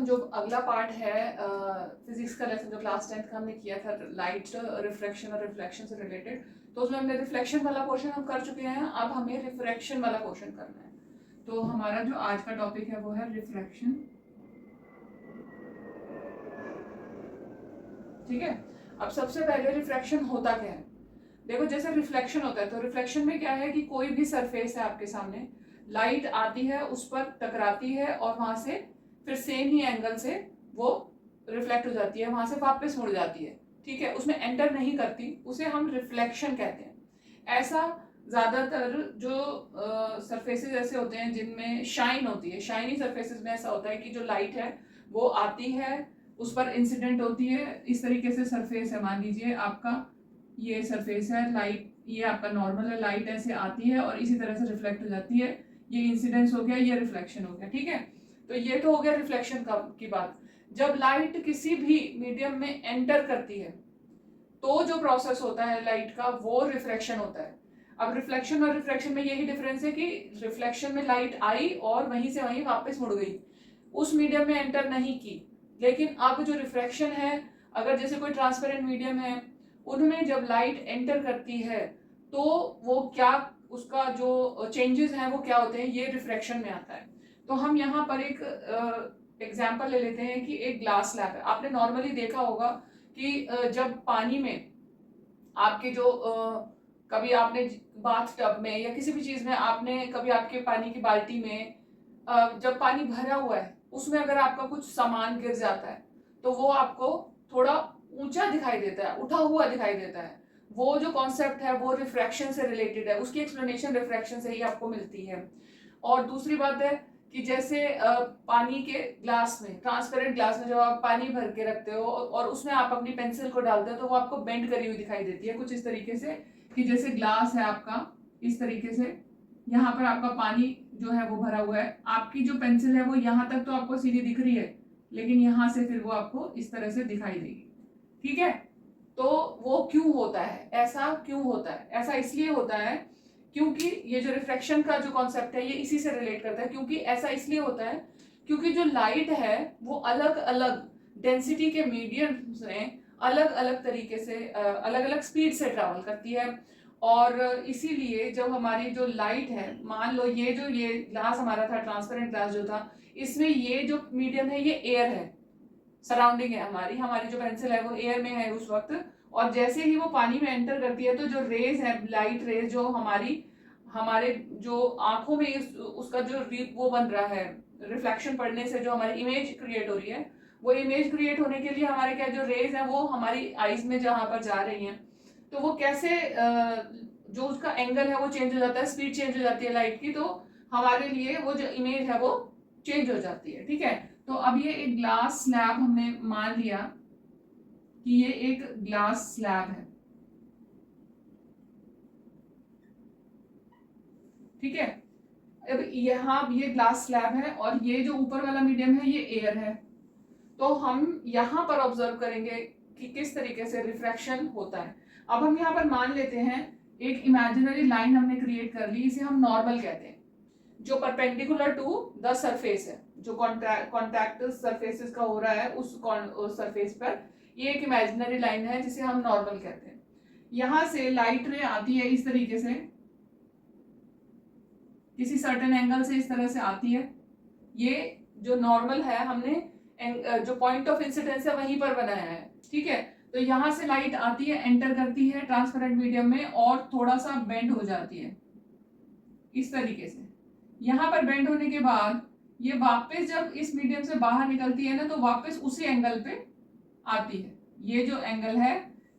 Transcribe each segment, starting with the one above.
जो अगला पार्ट है फिजिक्स का लेसन जो क्लास 10th का हमने किया था लाइट रिफ्रैक्शन और रिफ्लेक्शन से रिलेटेड, तो उसमें हमने रिफ्लेक्शन वाला पोर्शन हम कर चुके हैं। अब हमें रिफ्रैक्शन वाला पोर्शन करना है। तो हमारा जो आज का टॉपिक है वो है रिफ्रैक्शन। ठीक है। अब सबसे पहले रिफ्रैक्शन होता क्या है? देखो, जैसे रिफ्लेक्शन होता है तो रिफ्लेक्शन में क्या है कि कोई भी सरफेस है आपके सामने, लाइट आती है, उस पर टकराती है और वहां से फिर सेम ही एंगल से वो रिफ्लेक्ट हो जाती है, वहां से वापस मुड़ जाती है। ठीक है, उसमें एंटर नहीं करती, उसे हम रिफ्लेक्शन कहते हैं। ऐसा ज्यादातर जो सरफेसेस ऐसे होते हैं जिनमें शाइन होती है, शाइनी सरफेसेस में ऐसा होता है कि जो लाइट है वो आती है, उस पर इंसिडेंट होती है। इस तरीके से सरफेस है, मान लीजिए आपका ये सरफेस है, लाइट ये आपका नॉर्मल है, लाइट ऐसे आती है और इसी तरह से रिफ्लेक्ट हो जाती है। ये इंसिडेंस हो गया, ये रिफ्लेक्शन हो गया। ठीक है, तो ये तो हो गया रिफ्लेक्शन की बात। जब लाइट किसी भी मीडियम में एंटर करती है तो जो प्रोसेस होता है लाइट का वो रिफ्लेक्शन होता है। अब रिफ्लेक्शन और रिफ्रैक्शन में यही डिफरेंस है कि रिफ्लेक्शन में लाइट आई और वहीं से वहीं वापस मुड़ गई, उस मीडियम में एंटर नहीं की। लेकिन अब जो रिफ्रैक्शन है, अगर जैसे कोई ट्रांसपेरेंट मीडियम है, उनमें जब लाइट एंटर करती है तो वो क्या, उसका जो चेंजेस हैं वो क्या होते हैं, ये रिफ्रैक्शन में आता है। तो हम यहाँ पर एक एग्जाम्पल ले लेते हैं कि एक ग्लास स्लैब है। आपने नॉर्मली देखा होगा कि जब पानी में आपके जो कभी आपने बाथ टब में या किसी भी चीज में आपने कभी आपके पानी की बाल्टी में जब पानी भरा हुआ है उसमें अगर आपका कुछ सामान गिर जाता है तो वो आपको थोड़ा ऊंचा दिखाई देता है, उठा हुआ दिखाई देता है। वो जो कॉन्सेप्ट है वो रिफ्रैक्शन से रिलेटेड है, उसकी एक्सप्लेनेशन रिफ्रैक्शन से ही आपको मिलती है। और दूसरी बात है कि जैसे पानी के ग्लास में, ट्रांसपेरेंट ग्लास में जब आप पानी भर के रखते हो और उसमें आप अपनी पेंसिल को डालते हो तो वो आपको बेंड करी हुई दिखाई देती है कुछ इस तरीके से, कि जैसे ग्लास है आपका इस तरीके से, यहाँ पर आपका पानी जो है वो भरा हुआ है, आपकी जो पेंसिल है वो यहाँ तक तो आपको सीधी दिख रही है, लेकिन यहाँ से फिर वो आपको इस तरह से दिखाई देगी। ठीक है, तो वो क्यों होता है, ऐसा क्यों होता है? ऐसा इसलिए होता है क्योंकि ये जो रिफ्रैक्शन का जो कॉन्सेप्ट है ये इसी से रिलेट करता है। क्योंकि ऐसा इसलिए होता है क्योंकि जो लाइट है वो अलग अलग डेंसिटी के मीडियम में अलग अलग तरीके से अलग अलग स्पीड से ट्रैवल करती है। और इसीलिए जब हमारी जो लाइट है, मान लो ये जो ये ग्लास हमारा था, ट्रांसपेरेंट ग्लास जो था, इसमें ये जो मीडियम है ये एयर है, सराउंडिंग है हमारी, हमारी जो पेंसिल है वो एयर में है उस वक्त। और जैसे ही वो पानी में एंटर करती है तो जो रेज है, लाइट रेज जो हमारी हमारे जो आंखों में उसका जो वो बन रहा है, रिफ्लेक्शन पड़ने से जो हमारी इमेज क्रिएट हो रही है, वो इमेज क्रिएट होने के लिए हमारे क्या जो रेज है वो हमारी आईज में जहां पर जा रही हैं, तो वो कैसे जो उसका एंगल है वो चेंज हो जाता है, स्पीड चेंज हो जाती है लाइट की, तो हमारे लिए वो जो इमेज है वो चेंज हो जाती है। ठीक है, तो अब ये एक ग्लास स्लैब हमने मान लिया कि ये एक ग्लास स्लैब है। ठीक है, अब यहाँ ये ग्लास स्लैब है और ये जो ऊपर वाला मीडियम है ये एयर है। तो हम यहाँ पर ऑब्जर्व करेंगे कि किस तरीके से रिफ्रैक्शन होता है। अब हम यहाँ पर मान लेते हैं एक इमेजिनरी लाइन हमने क्रिएट कर ली, इसे हम नॉर्मल कहते हैं, जो परपेंडिकुलर टू द सरफेस है, जो कॉन्टैक्ट सरफेसेस का हो रहा है उस सरफेस पर ये एक इमेजिनरी लाइन है जिसे हम नॉर्मल कहते हैं। यहां से लाइट रे आती है इस तरीके से, किसी सर्टेन एंगल से इस तरह से आती है। ये जो नॉर्मल है हमने जो पॉइंट ऑफ इंसिडेंस है वहीं पर बनाया है। ठीक है, तो यहां से लाइट आती है, एंटर करती है ट्रांसपेरेंट मीडियम में और थोड़ा सा बेंड हो जाती है इस तरीके से। यहाँ पर बेंड होने के बाद ये वापस जब इस मीडियम से बाहर निकलती है ना तो वापस उसी एंगल पे आती है। ये जो एंगल है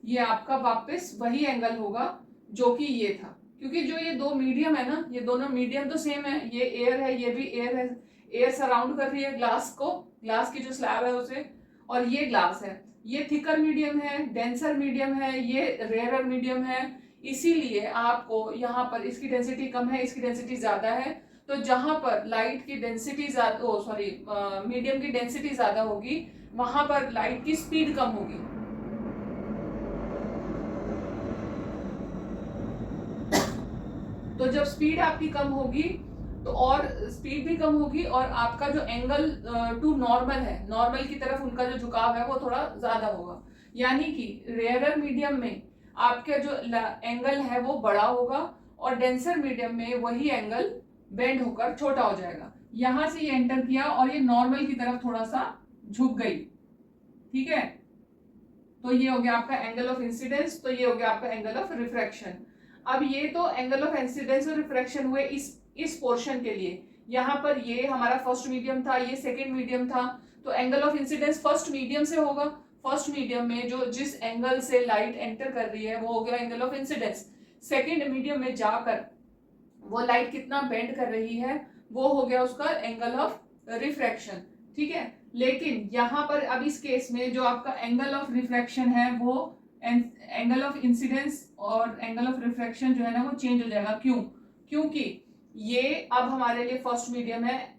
ये आपका वापस वही एंगल होगा जो कि ये था, क्योंकि जो ये दो मीडियम है ना, ये दोनों मीडियम तो सेम है, ये एयर है ये भी एयर है, एयर सराउंड कर रही है ग्लास को, ग्लास की जो स्लैब है उसे, और ये ग्लास है, ये थिकर मीडियम है, डेंसर मीडियम है, ये रेयरर मीडियम है। इसीलिए आपको यहाँ पर इसकी डेंसिटी कम है, इसकी डेंसिटी ज्यादा है। तो जहां पर लाइट की डेंसिटी मीडियम की डेंसिटी ज्यादा होगी वहां पर लाइट की स्पीड कम होगी। तो जब स्पीड आपकी कम होगी तो और स्पीड भी कम होगी और आपका जो एंगल टू नॉर्मल है, नॉर्मल की तरफ उनका जो झुकाव है वो थोड़ा ज्यादा होगा। यानी कि रेयरर मीडियम में आपका जो एंगल है वो बड़ा होगा और डेंसर मीडियम में वही एंगल बेंड होकर छोटा हो जाएगा। यहां से ये एंटर किया और ये नॉर्मल की तरफ थोड़ा सा झुक गई, ठीक है। तो ये हो गया आपका एंगल ऑफ इंसिडेंस, तो ये हो गया आपका एंगल ऑफ रिफ्रैक्शन। अब ये तो एंगल ऑफ इंसिडेंस और रिफ्रैक्शन हुए इस पोर्शन के लिए। यहाँ पर ये हमारा फर्स्ट मीडियम था, ये सेकंड मीडियम था, तो angle of incidence first medium से होगा। फर्स्ट मीडियम में जो जिस एंगल से लाइट एंटर कर रही है वो हो गया angle of incidence. Second medium में जाकर वो लाइट कितना बेंड कर रही है वो हो गया उसका एंगल ऑफ रिफ्रैक्शन, ठीक है। लेकिन यहाँ पर अब इस केस में जो आपका एंगल ऑफ रिफ्रैक्शन है वो एंगल ऑफ इंसिडेंस और एंगल ऑफ रिफ्रैक्शन जो है ना वो चेंज हो जाएगा। क्यों? क्योंकि ये अब हमारे लिए फर्स्ट मीडियम है,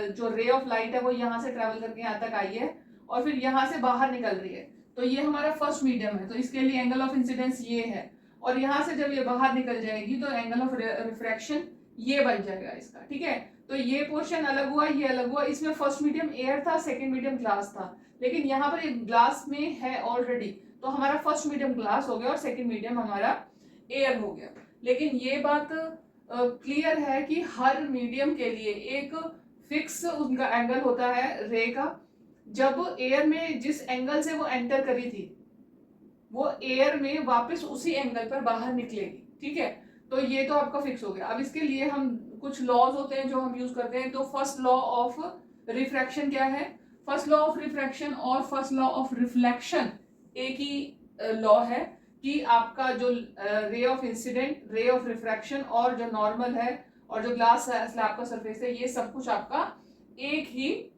जो रे ऑफ लाइट है वो यहाँ से ट्रेवल करके यहाँ तक आई है और फिर यहाँ से बाहर निकल रही है, तो ये हमारा फर्स्ट मीडियम है, तो इसके लिए एंगल ऑफ इंसिडेंस ये है। और यहाँ से जब ये बाहर निकल जाएगी तो एंगल ऑफ रिफ्रैक्शन ये बन जाएगा इसका, ठीक है। तो ये पोर्शन अलग हुआ, ये अलग हुआ। इसमें फर्स्ट मीडियम एयर था, सेकंड मीडियम ग्लास था, लेकिन यहाँ पर एक ग्लास में है ऑलरेडी, तो हमारा फर्स्ट मीडियम ग्लास हो गया और सेकंड मीडियम हमारा एयर हो गया। लेकिन ये बात क्लियर है कि हर मीडियम के लिए एक फिक्स उनका एंगल होता है रे का। जब एयर में जिस एंगल से वो एंटर करी थी वो एयर में वापस उसी एंगल पर बाहर निकलेगी, ठीक है। तो ये तो आपका फिक्स हो गया। अब इसके लिए हम कुछ लॉज होते हैं जो हम यूज करते हैं। तो फर्स्ट लॉ ऑफ रिफ्रैक्शन क्या है? फर्स्ट लॉ ऑफ रिफ्रैक्शन और फर्स्ट लॉ ऑफ रिफ्लेक्शन एक ही लॉ है कि आपका जो ray of incident, ray of refraction और जो नॉर्मल है और जो ग्लास स्लैब का सरफेस है, ये सब कुछ आपका एक ही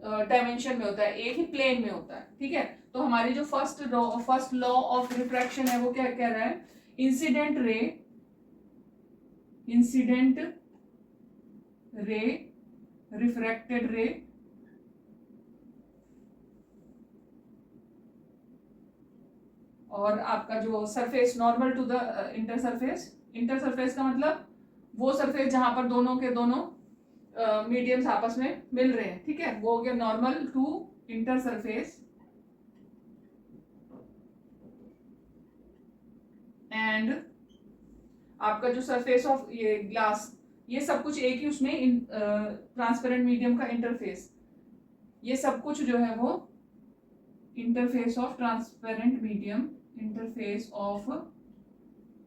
डायमेंशन में होता है, एक ही प्लेन में होता है, ठीक है। तो हमारी जो फर्स्ट लॉ ऑफ रिफ्रैक्शन है वो क्या कह रहा है? इंसिडेंट रे, रिफ्रैक्टेड रे और आपका जो सरफेस नॉर्मल टू द इंटरसरफेस। इंटरसरफेस का मतलब वो सरफेस जहां पर दोनों के दोनों मीडियम्स आपस में मिल रहे हैं, ठीक है, वो हो गया नॉर्मल टू इंटरसरफेस। एंड आपका जो सरफेस ऑफ ये ग्लास, ये सब कुछ एक ही उसमें ट्रांसपेरेंट मीडियम का इंटरफेस, ये सब कुछ जो है वो interface of transparent medium, interface of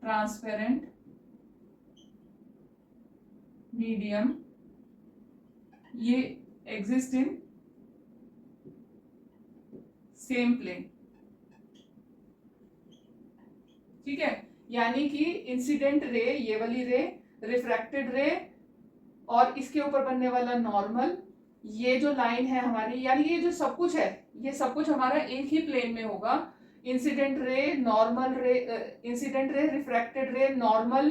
transparent medium, ये एग्जिस्ट इन सेम प्लेन, ठीक है। यानी कि इंसिडेंट रे, ये वाली रे, रिफ्रैक्टेड रे और इसके ऊपर बनने वाला नॉर्मल, ये जो लाइन है हमारी, यानी ये जो सब कुछ है ये सब कुछ हमारा एक ही प्लेन में होगा। इंसिडेंट रे, नॉर्मल रे, incident ray, refracted ray, normal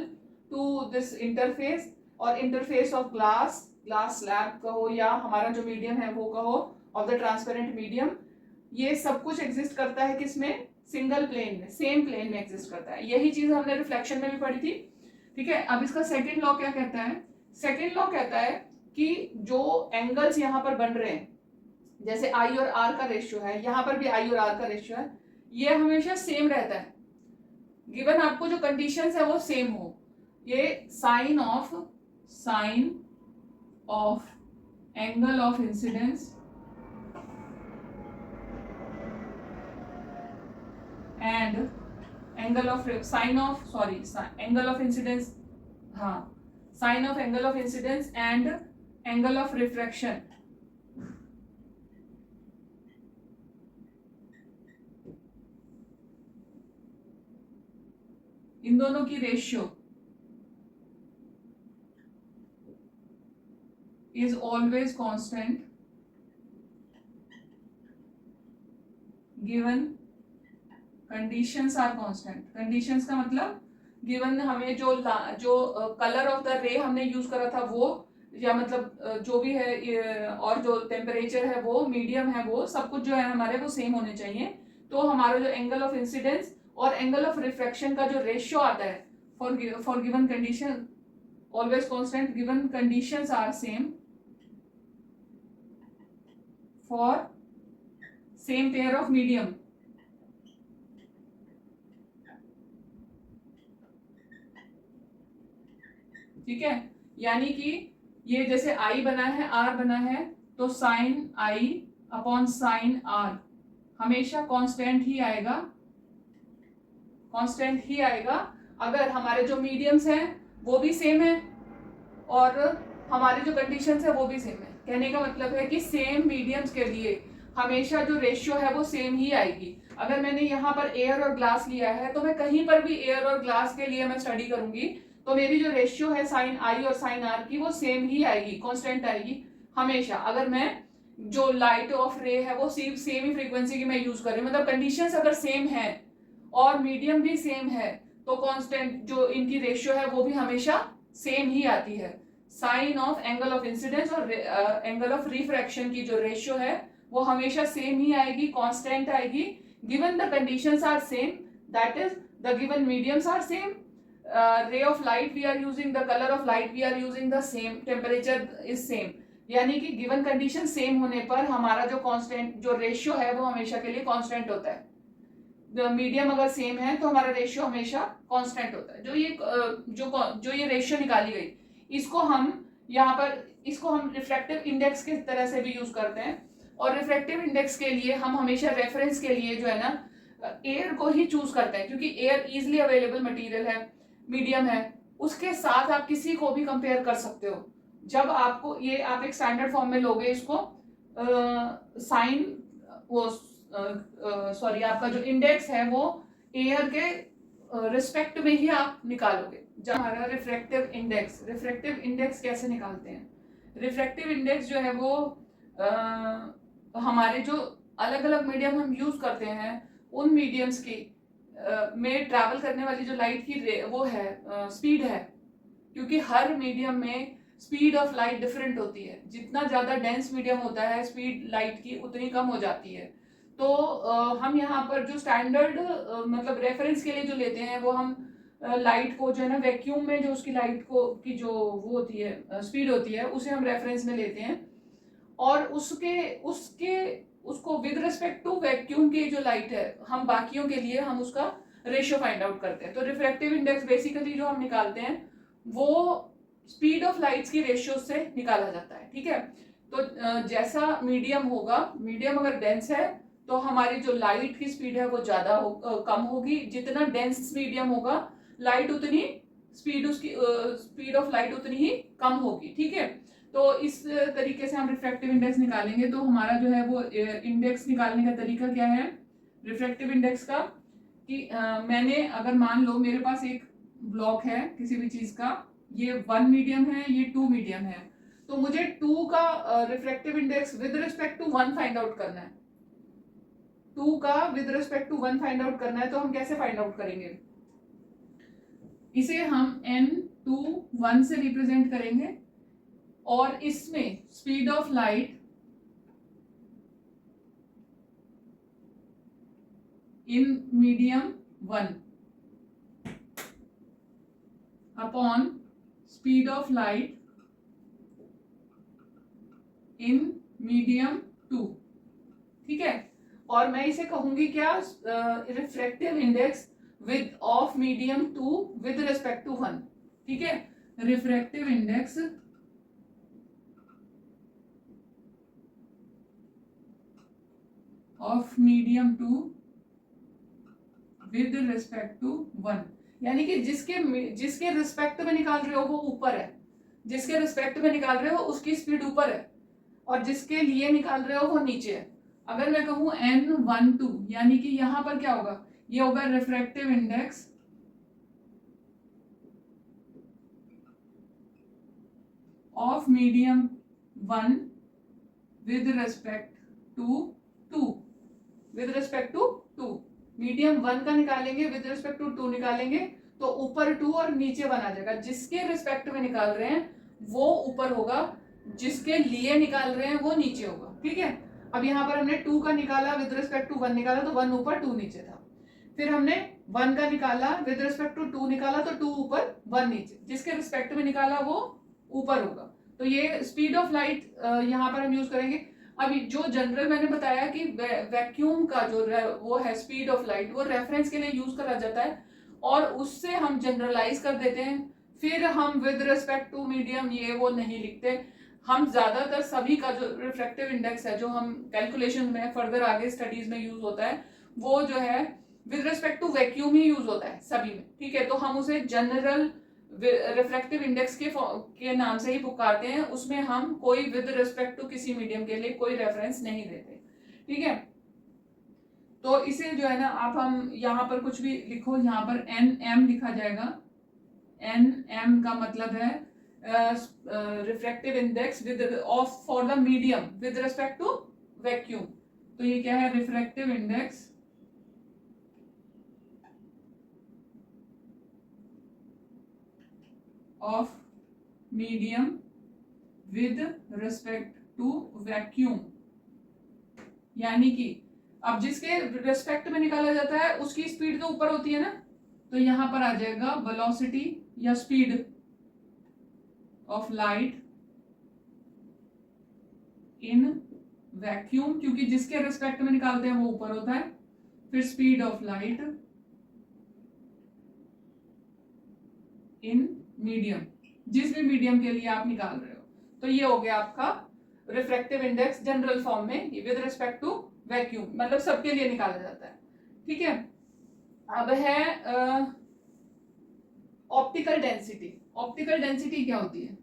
to this interface और इंटरफेस ऑफ ग्लास स्लैब कहो या हमारा जो मीडियम है वो कहो ऑफ द ट्रांसपेरेंट मीडियम, ये सब कुछ एग्जिस्ट करता है किसमें? सिंगल प्लेन में, सेम प्लेन में एग्जिस्ट करता है। यही चीज हमने रिफ्लेक्शन में भी पढ़ी थी, ठीक है। अब इसका सेकंड लॉ क्या कहता है? सेकंड लॉ कहता है कि जो एंगल्स यहाँ पर बन रहे हैं, जैसे आई और आर का रेशियो है, यहाँ पर भी आई और आर का रेशियो है, ये हमेशा सेम रहता है गिवन आपको जो कंडीशंस है वो सेम हो। ये sine of angle of incidence and angle of angle of incidence, हाँ, sine of angle of incidence and angle of refraction, इन दोनों की ratio is always constant given conditions are constant। conditions का मतलब given हमें जो कलर ऑफ द रे हमने यूज करा था वो, या मतलब जो भी है और जो टेम्परेचर है वो, मीडियम है वो, सब कुछ जो है हमारे वो सेम होने चाहिए। तो हमारा जो एंगल ऑफ इंसिडेंस और एंगल ऑफ रिफ्रैक्शन का जो रेशियो आता है for given condition always constant given conditions are same for same pair of medium. ठीक है, यानी कि ये जैसे I बना है, R बना है, तो sine I upon sine R हमेशा कांस्टेंट ही आएगा, कांस्टेंट ही आएगा अगर हमारे जो मीडियम्स हैं वो भी सेम है और हमारे जो कंडीशंस है वो भी सेम है। कहने का मतलब है कि सेम मीडियम्स के लिए हमेशा जो रेशियो है वो सेम ही आएगी। अगर मैंने यहाँ पर एयर और ग्लास लिया है तो मैं कहीं पर भी एयर और ग्लास के लिए मैं स्टडी करूंगी तो मेरी जो रेशियो है साइन आई और साइन आर की वो सेम ही आएगी, कांस्टेंट आएगी हमेशा। अगर मैं जो लाइट ऑफ रे है वो सेम ही फ्रीक्वेंसी की मैं यूज कर रही हूँ, मतलब कंडीशंस अगर सेम है और मीडियम भी सेम है तो कांस्टेंट जो इनकी रेशियो है वो भी हमेशा सेम ही आती है। Sine of angle of incidence और एंगल ऑफ रिफ्रैक्शन की जो रेशियो है वो हमेशा सेम ही आएगी, कांस्टेंट आएगी given the conditions are same, that is the given mediums are same, ray of light we are using, the color of light we are using the same, temperature is same। यानी कि given condition same होने पर हमारा जो constant जो ratio है वो हमेशा के लिए कांस्टेंट होता है। मीडियम अगर सेम है तो हमारा रेशियो हमेशा कांस्टेंट होता है। जो ये रेशियो निकाली गई इसको हम यहाँ पर इसको हम रिफ्रैक्टिव इंडेक्स के तरह से भी यूज करते हैं और रिफ्रैक्टिव इंडेक्स के लिए हम हमेशा रेफरेंस के लिए जो है ना एयर को ही चूज करते हैं क्योंकि एयर इजिली अवेलेबल मटेरियल है, मीडियम है, उसके साथ आप किसी को भी कंपेयर कर सकते हो। जब आपको ये आप एक स्टैंडर्ड फॉर्म में लोगे इसको साइन वो सॉरी आपका जो इंडेक्स है वो एयर के रिस्पेक्ट में ही आप निकालोगे। जब हमारा रिफ्रैक्टिव इंडेक्स कैसे निकालते हैं? रिफ्रैक्टिव इंडेक्स जो है वो हमारे जो अलग अलग मीडियम हम यूज करते हैं उन मीडियम्स की में ट्रैवल करने वाली जो लाइट की वो है स्पीड है, क्योंकि हर मीडियम में स्पीड ऑफ लाइट डिफरेंट होती है। जितना ज़्यादा डेंस मीडियम होता है स्पीड लाइट की उतनी कम हो जाती है। तो हम यहाँ पर जो स्टैंडर्ड मतलब रेफरेंस के लिए जो लेते हैं वो हम लाइट को जो है ना वैक्यूम में जो उसकी लाइट को की जो वो होती है स्पीड होती है उसे हम रेफरेंस में लेते हैं और उसको विद रिस्पेक्ट टू वैक्यूम की जो लाइट है हम बाकियों के लिए हम उसका रेशियो फाइंड आउट करते हैं। तो रिफ्रैक्टिव इंडेक्स बेसिकली जो हम निकालते हैं वो स्पीड ऑफ लाइट्स की रेशियो से निकाला जाता है। ठीक है, तो जैसा मीडियम होगा, मीडियम अगर डेंस है तो हमारी जो लाइट की स्पीड है वो ज्यादा कम होगी। जितना डेंस मीडियम होगा लाइट उतनी स्पीड ऑफ लाइट उतनी ही कम होगी। ठीक है, तो इस तरीके से हम रिफ्रैक्टिव इंडेक्स निकालेंगे। तो हमारा जो है वो इंडेक्स निकालने का तरीका क्या है रिफ्रैक्टिव इंडेक्स का कि मैंने अगर मान लो मेरे पास एक ब्लॉक है किसी भी चीज का, ये 1 मीडियम है, ये 2 मीडियम है, तो मुझे 2 का refractive index with respect to 1 find out करना है। 2 का with respect to 1 find out करना है तो हम कैसे फाइंड आउट करेंगे? इसे हम n2 1 से रिप्रेजेंट करेंगे और इसमें speed of light in medium 1 upon speed of light in medium 2। ठीक है, और मैं इसे कहूंगी क्या refractive index with of medium 2 with respect to 1। ठीक है, refractive index of medium 2 with respect to 1, यानी कि जिसके रिस्पेक्ट में निकाल रहे हो वो ऊपर है, जिसके रिस्पेक्ट में निकाल रहे हो उसकी स्पीड ऊपर है और जिसके लिए निकाल रहे हो वो नीचे है। अगर मैं कहूं n12 यानी कि यहां पर क्या होगा, ये होगा refractive index of medium 1 with respect to 2, with respect to 2। Medium 1 का निकालेंगे विद रिस्पेक्ट टू 2 निकालेंगे तो ऊपर 2 और नीचे 1 आ जाएगा। जिसके रिस्पेक्ट में निकाल रहे हैं वो ऊपर होगा, जिसके लिए निकाल रहे हैं वो नीचे होगा। ठीक है, अब यहाँ पर हमने 2 का निकाला विद रिस्पेक्ट टू 1 निकाला तो 1 ऊपर 2 नीचे था। फिर हमने 1 का निकाला, विद रिस्पेक्ट टू 2 निकाला तो 2 ऊपर 1 नीचे, जिसके रिस्पेक्ट में निकाला वो ऊपर होगा। तो ये स्पीड ऑफ लाइट यहाँ पर हम यूज करेंगे। अभी जो जनरल मैंने बताया कि वैक्यूम का जो वो है स्पीड ऑफ लाइट, वो रेफरेंस के लिए यूज करा जाता है और उससे हम जनरलाइज कर देते हैं। फिर हम विद रिस्पेक्ट टू मीडियम ये वो नहीं लिखते, हम ज्यादातर सभी का जो रिफ्रैक्टिव इंडेक्स है जो हम कैलकुलेशन में फर्दर आगे स्टडीज में यूज होता है, वो जो है विद रिस्पेक्ट टू वैक्यूम ही यूज होता है सभी में, ठीक है। तो हम उसे जनरल रिफ्रैक्टिव इंडेक्स के नाम से ही पुकारते हैं, उसमें हम कोई विद रिस्पेक्ट टू किसी मीडियम के लिए कोई रेफरेंस नहीं देते, ठीक है। तो इसे जो है ना आप हम यहाँ पर कुछ भी लिखो, यहाँ पर एन एम लिखा जाएगा। एन एम का मतलब है refractive index with of for the medium with respect to vacuum. तो ये क्या है, refractive index of medium with respect to vacuum. यानी कि अब जिसके रिस्पेक्ट में निकाला जाता है उसकी स्पीड तो ऊपर होती है ना, तो यहां पर आ जाएगा वेलोसिटी या speed of light in vacuum, क्योंकि जिसके रिस्पेक्ट में निकालते हैं वो ऊपर होता है। फिर speed of light in medium, जिस भी मीडियम के लिए आप निकाल रहे हो। तो ये हो गया आपका रिफ्रैक्टिव इंडेक्स जनरल फॉर्म में विद रिस्पेक्ट टू वैक्यूम, मतलब सबके लिए निकाला जाता है, ठीक है। अब है ऑप्टिकल डेंसिटी। ऑप्टिकल डेंसिटी क्या होती है?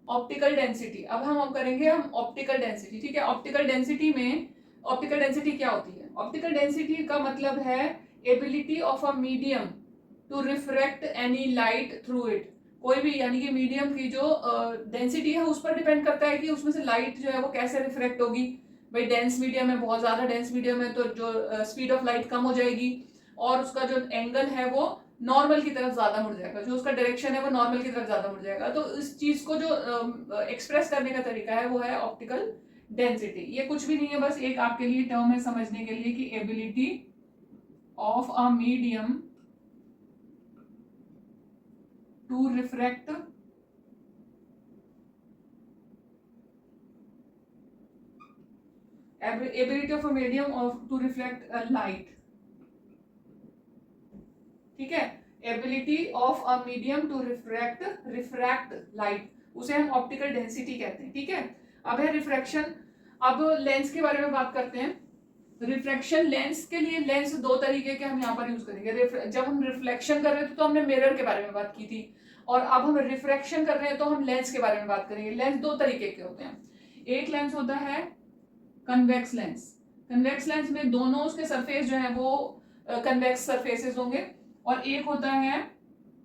ऑप्टिकल डेंसिटी, अब हम करेंगे हम ऑप्टिकल डेंसिटी, ठीक है। ऑप्टिकल डेंसिटी में ऑप्टिकल डेंसिटी क्या होती है? ऑप्टिकल डेंसिटी का मतलब है ability of a medium to refract any light through it. कोई भी, यानी कि मीडियम की जो डेंसिटी है उस पर डिपेंड करता है कि उसमें से लाइट जो है वो कैसे रिफ्रैक्ट होगी। भाई डेंस मीडियम है, बहुत ज्यादा डेंस मीडियम है, तो जो स्पीड ऑफ लाइट कम हो जाएगी और उसका जो एंगल है वो नॉर्मल की तरफ ज्यादा मुड़ जाएगा, जो उसका डायरेक्शन है वो नॉर्मल की तरफ ज्यादा मुड़ जाएगा। तो इस चीज को जो एक्सप्रेस करने का तरीका है वो है ऑप्टिकल डेंसिटी। ये कुछ भी नहीं है, बस एक आपके लिए टर्म है समझने के लिए कि ability of a medium to refract ability of a medium to reflect a light, ठीक है। Ability of a medium to refract light, उसे हम ऑप्टिकल डेंसिटी कहते हैं, ठीक है। अब है रिफ्रैक्शन। अब लेंस के बारे में बात करते हैं। रिफ्रैक्शन लेंस के लिए, लेंस दो तरीके के हम यहाँ पर यूज करेंगे। जब हम रिफ्लेक्शन कर रहे थे तो हमने मिरर के बारे में बात की थी, और अब हम रिफ्रैक्शन कर रहे हैं तो हम लेंस के बारे में बात करेंगे। लेंस दो तरीके के होते हैं। एक लेंस होता है कन्वेक्स लेंस। कन्वेक्स लेंस में दोनों उसके सरफेस जो है वो कन्वेक्स सरफेसेस होंगे, और एक होता है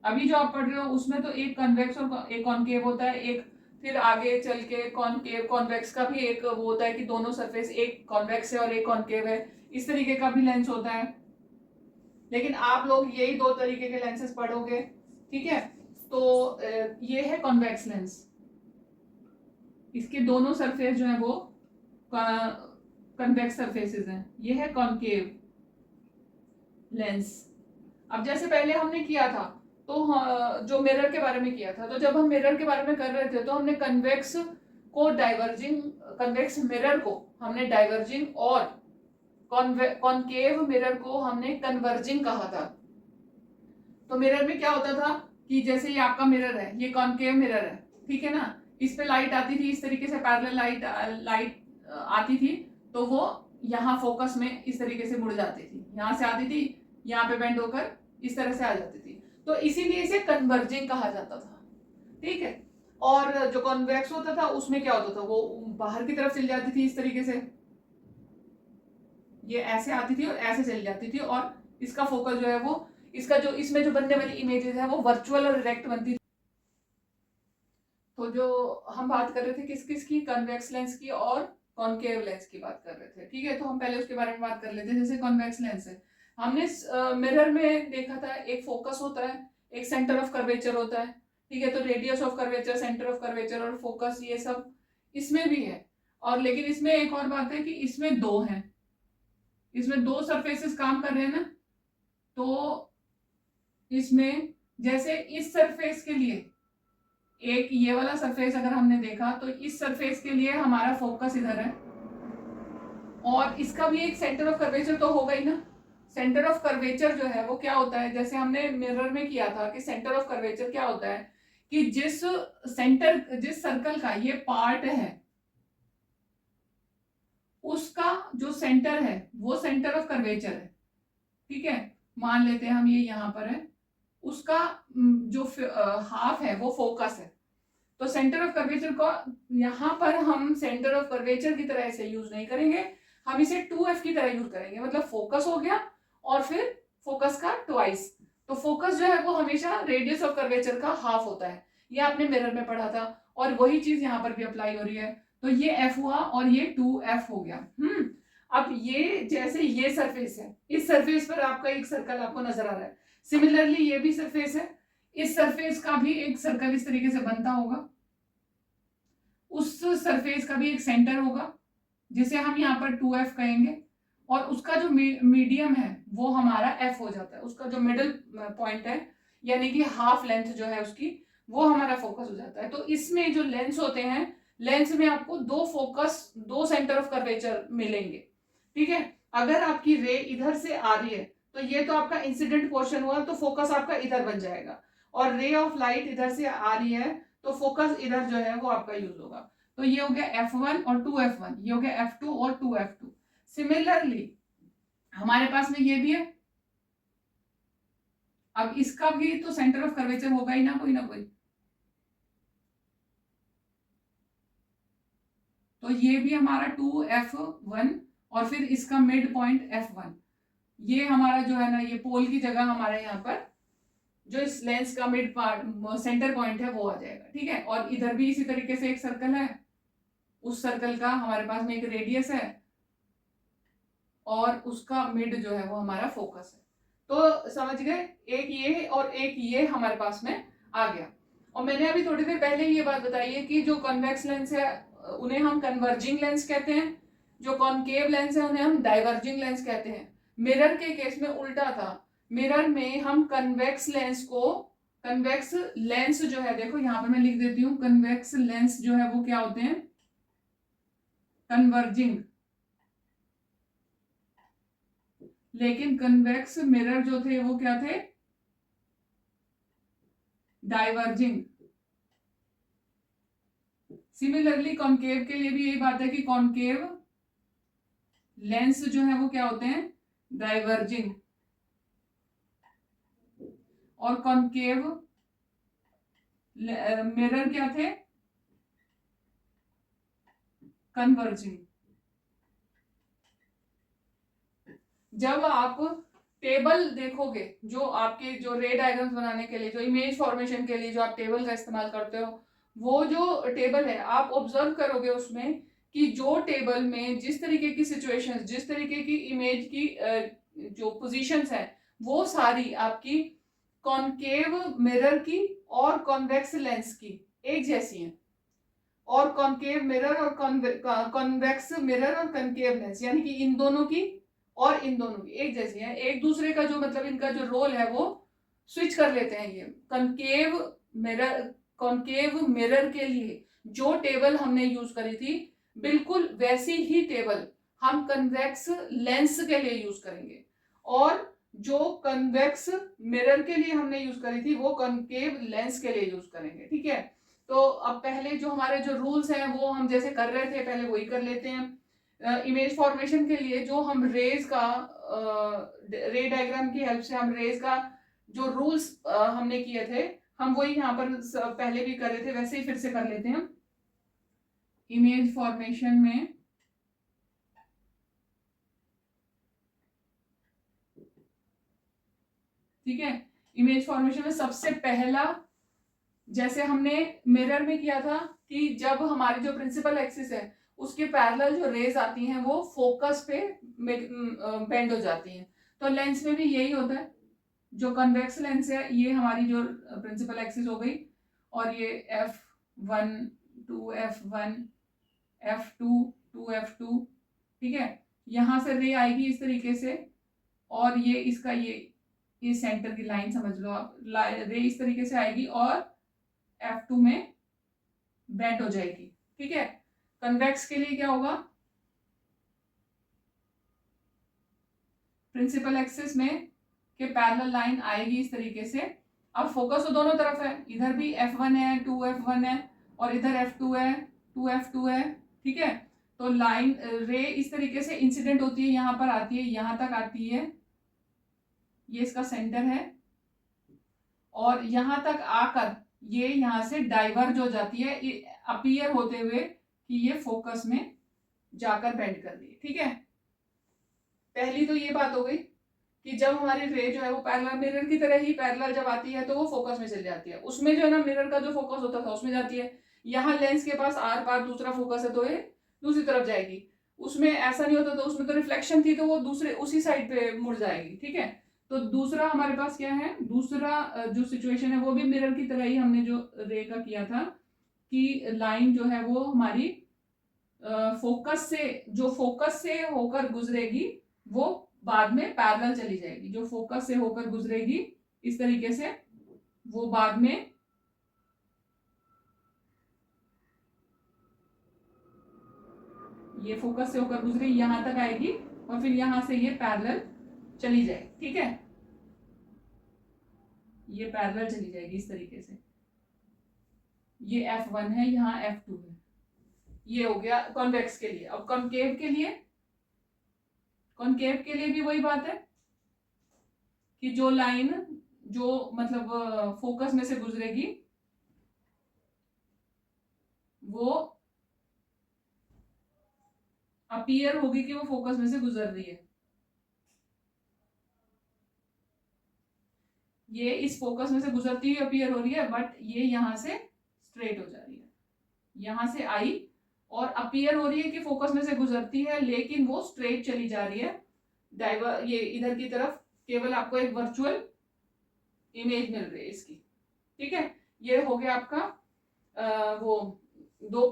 अभी जो आप पढ़ रहे हो उसमें तो एक कन्वेक्स और एक कॉनकेव होता है। एक फिर आगे चल के कॉनकेव कॉन्वेक्स का भी एक वो होता है कि दोनों सरफेस, एक कॉन्वेक्स है और एक कॉनकेव है, इस तरीके का भी लेंस होता है। लेकिन आप लोग यही दो तरीके के लेंसेस पढ़ोगे, ठीक है। तो ये है कॉन्वेक्स लेंस, इसके दोनों सरफेस जो है वो कन्वेक्स सरफेसेस हैं। ये है कॉनकेव लेंस। अब जैसे पहले हमने किया था तो जो मिरर के बारे में किया था, तो जब हम मिरर के बारे में कर रहे थे तो हमने कन्वेक्स को डाइवर्जिंग, कन्वेक्स मिरर को हमने डाइवर्जिंग और कॉनकेव मिरर को हमने कन्वर्जिंग कहा था। तो मिरर में क्या होता था कि जैसे ये आपका मिरर है, ये कॉनकेव मिरर है, ठीक है ना। इस पे लाइट आती थी, इस तरीके से पैरेलल लाइट आती थी, तो वो यहाँ फोकस में इस तरीके से मुड़ जाती थी, यहाँ से आती थी, यहाँ पे बेंड होकर इस तरह से आ जाती थी, तो इसीलिए इसे कन्वर्जिंग कहा जाता था, ठीक है। और जो कॉन्वेक्स होता था उसमें क्या होता था, वो बाहर की तरफ चली जाती थी इस तरीके से, ये ऐसे आती थी और ऐसे चली जाती थी, और इसका फोकस जो है वो, इसका जो इसमें जो बनने वाली इमेजेस है वो वर्चुअल और डायरेक्ट बनती थी। तो जो हम बात कर रहे थे किस किस की, कन्वेक्स लेंस की और कॉनकेव लेंस की बात कर रहे थे, ठीक है। तो हम पहले उसके बारे में बात कर लेते हैं। जैसे कॉन्वेक्स लेंस है, हमने मिरर में देखा था एक फोकस होता है, एक सेंटर ऑफ कर्वेचर होता है, ठीक है। तो radius of curvature, centre of curvature और फोकस, ये सब इसमें भी है। और लेकिन इसमें एक और बात है कि इसमें दो हैं, इसमें दो सरफेसेस काम कर रहे हैं ना, तो इसमें जैसे इस सरफेस के लिए एक ये वाला सरफेस अगर हमने देखा तो इस सरफेस के लिए हमारा फोकस इधर है, और इसका भी एक सेंटर ऑफ कर्वेचर तो होगा ही ना। सेंटर ऑफ कर्वेचर जो है वो क्या होता है, जैसे हमने मिरर में किया था कि सेंटर ऑफ कर्वेचर क्या होता है कि जिस सर्कल का ये पार्ट है उसका जो सेंटर है वो सेंटर ऑफ कर्वेचर है, ठीक है। मान लेते हैं हम ये यहां पर है, उसका जो हाफ है वो फोकस है। तो सेंटर ऑफ कर्वेचर को यहां पर हम सेंटर ऑफ कर्वेचर की तरह से यूज नहीं करेंगे, हम इसे 2f की तरह यूज करेंगे, मतलब फोकस हो गया और फिर फोकस का ट्वाइस। तो फोकस जो है वो हमेशा रेडियस ऑफ कर्वेचर का हाफ होता है, ये आपने मिरर में पढ़ा था, और वही चीज यहाँ पर भी अप्लाई हो रही है। तो ये f हुआ और ये 2f हो गया। अब ये जैसे ये सरफेस है, इस सरफेस पर आपका एक सर्कल आपको नजर आ रहा है, सिमिलरली ये भी सरफेस है, इस सरफेस का भी एक सर्कल इस तरीके से बनता होगा, उस सरफेस का भी एक सेंटर होगा जिसे हम यहाँ पर 2f कहेंगे, और उसका जो मीडियम है वो हमारा f हो जाता है, उसका जो मिडिल पॉइंट है यानी कि हाफ लेंथ जो है उसकी, वो हमारा फोकस हो जाता है। तो इसमें जो लेंस होते हैं, लेंस में आपको दो फोकस, दो सेंटर ऑफ कर्वेचर मिलेंगे, ठीक है। अगर आपकी रे इधर से आ रही है तो ये तो आपका इंसिडेंट पोर्शन हुआ, तो फोकस आपका इधर बन जाएगा, और रे ऑफ लाइट इधर से आ रही है तो फोकस इधर जो है वो आपका यूज होगा। तो ये हो गया f1 और 2f1, ये हो गया f2 और 2f2। सिमिलरली हमारे पास में ये भी है, अब इसका भी तो सेंटर ऑफ कर्वेचर होगा ही ना कोई। तो ये भी हमारा 2f1 और फिर इसका मिड पॉइंट f1, ये हमारा जो है ना ये पोल की जगह हमारे यहाँ पर जो इस लेंस का मिड पार्ट सेंटर पॉइंट है वो आ जाएगा, ठीक है। और इधर भी इसी तरीके से एक सर्कल है, उस सर्कल का हमारे पास में एक रेडियस है और उसका मिड जो है वो हमारा फोकस है। तो समझ गए, एक ये और एक ये हमारे पास में आ गया। और मैंने अभी थोड़ी देर पहले ये बात बताई है कि जो कॉन्वेक्स लेंस है उन्हें हम कन्वर्जिंग लेंस कहते हैं, जो कॉनकेव लेंस है उन्हें हम डाइवर्जिंग लेंस कहते हैं। मिरर के केस में उल्टा था, मिरर में हम कन्वेक्स लेंस को, कन्वेक्स लेंस जो है, देखो यहाँ पर मैं लिख देती हूँ, कन्वेक्स लेंस जो है वो क्या होते हैं, कन्वर्जिंग। लेकिन कन्वेक्स मिरर जो थे वो क्या थे, डाइवर्जिंग। सिमिलरली कॉनकेव के लिए भी यही बात है कि कॉनकेव लेंस जो है वो क्या होते हैं, डाइवर्जिंग, और कॉनकेव मिरर क्या थे, कन्वर्जिंग। जब आप टेबल देखोगे, जो आपके जो रे डायग्राम्स बनाने के लिए, जो इमेज फॉर्मेशन के लिए जो आप टेबल का इस्तेमाल करते हो, वो जो टेबल है आप ऑब्जर्व करोगे उसमें कि जो टेबल में जिस तरीके की सिचुएशंस, जिस तरीके की इमेज की जो पोजीशंस है वो सारी आपकी कॉनकेव मिरर की और कॉन्वेक्स लेंस की एक जैसी हैं, और कॉनकेव मिरर और कॉन्वेक्स मिरर और कॉनकेव लेंस यानी कि इन दोनों की और इन दोनों की एक जैसी है। एक दूसरे का जो मतलब इनका जो रोल है वो स्विच कर लेते हैं। ये कॉनकेव मिरर के लिए जो टेबल हमने यूज करी थी बिल्कुल वैसी ही टेबल हम कन्वेक्स लेंस के लिए यूज करेंगे, और जो कन्वेक्स मिरर के लिए हमने यूज करी थी वो कॉनकेव लेंस के लिए यूज करेंगे, ठीक है। तो अब पहले जो हमारे जो रूल्स हैं वो हम जैसे कर रहे थे पहले वही कर लेते हैं। इमेज फॉर्मेशन के लिए जो हम रेज का रे डायग्राम की हेल्प से हम रेज का जो रूल्स हमने किए थे हम वही यहाँ पर पहले भी कर रहे थे, वैसे ही फिर से कर लेते हैं। इमेज फॉर्मेशन में ठीक है, इमेज फॉर्मेशन में सबसे पहला जैसे हमने मिरर में किया था कि जब हमारी जो प्रिंसिपल एक्सिस है उसके पैरेलल जो रेज आती हैं वो फोकस पे बेंड हो जाती हैं, तो लेंस में भी यही होता है। जो कन्वेक्स लेंस है ये हमारी जो प्रिंसिपल एक्सिस हो गई, और ये f1 2f1 F2 to F2, ठीक है। यहाँ से रे आएगी इस तरीके से, और ये इसका ये सेंटर की लाइन समझ लो आप, रे इस तरीके से आएगी और F2 में बेंड हो जाएगी, ठीक है। कन्वेक्स के लिए क्या होगा, प्रिंसिपल एक्सिस में के पैरेलल लाइन आएगी इस तरीके से। अब फोकस तो दोनों तरफ है, इधर भी F1 है, 2F1 है, और इधर F2 है, 2F2 है, ठीक है। तो लाइन रे इस तरीके से इंसिडेंट होती है, यहाँ पर आती है, यहाँ तक आती है, ये इसका सेंटर है, और यहाँ तक आकर ये यहाँ से डाइवर्ज हो जाती है, अपीयर होते हुए कि ये फोकस में जाकर बेंड कर रही है, ठीक है। पहली तो ये बात हो गई कि जब हमारी रे जो है वो पैरेलल, मिरर की तरह ही पैरेलल जब आती है तो वो फोकस में चली जाती है, उसमें जो है ना मिरर का जो फोकस होता था उसमें जाती है। यहाँ लेंस के पास आर पार दूसरा फोकस है तो ये दूसरी तरफ जाएगी, उसमें ऐसा नहीं होता, तो उसमें तो रिफ्लेक्शन थी तो वो दूसरे उसी साइड पे मुड़ जाएगी, ठीक है। तो दूसरा हमारे पास क्या है, दूसरा जो सिचुएशन है वो भी मिरर की तरह ही हमने जो रे का किया था कि लाइन जो है वो हमारी फोकस से होकर गुजरेगी, वो बाद में पैरेलल चली जाएगी। जो फोकस से होकर गुजरेगी इस तरीके से, वो बाद में ये फोकस से होकर गुजरी यहां तक आएगी, और फिर यहां से ये पैरेलल चली जाएगी, ठीक है। ये पैरेलल चली जाएगी इस तरीके से, ये F1 है, यहाँ F2 है। ये हो गया कॉन्वेक्स के लिए। अब कॉन्केव के लिए, कॉन्केव के लिए भी वही बात है कि जो लाइन जो मतलब फोकस में से गुजरेगी वो अपीयर होगी कि वो फोकस में से गुजर रही है। ये इस फोकस में से गुजरती हुई अपीयर हो रही है, बट ये यहां से स्ट्रेट हो जा रही है, यहां से आई और अपीयर हो रही है कि फोकस में से गुजरती है, लेकिन वो स्ट्रेट चली जा रही है ये इधर की तरफ। केवल आपको एक वर्चुअल इमेज मिल रही है इसकी, ठीक है। ये हो गया आपका वो दो